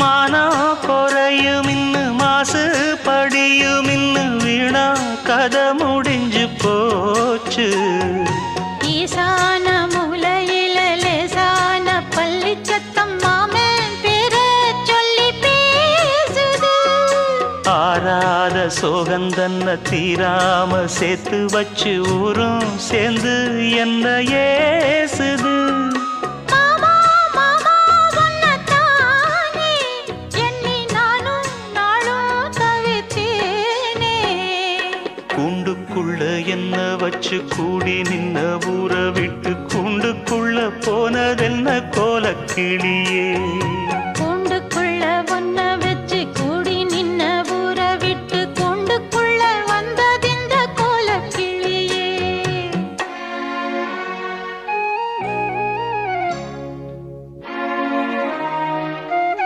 மானம் குறையும் இன்னு மாசு படியும் இன்னு வீணா கதை முடிஞ்சு போச்சு. ஈசான மூலையில லேசான பள்ளி சத்தம் மாமன் பேர சொல்லி பேசுது. ஆறாத சோகந்தன்ன தீராம சேர்த்து வச்சு ஊரும் சேர்ந்து என்ன ஏசுது. கூண்டுக்குள்ள என்ன வச்சு கூடி நின்ன ஊரை விட்டு கூண்டுக்குள்ள போனதென்ன கோலக்கிளி.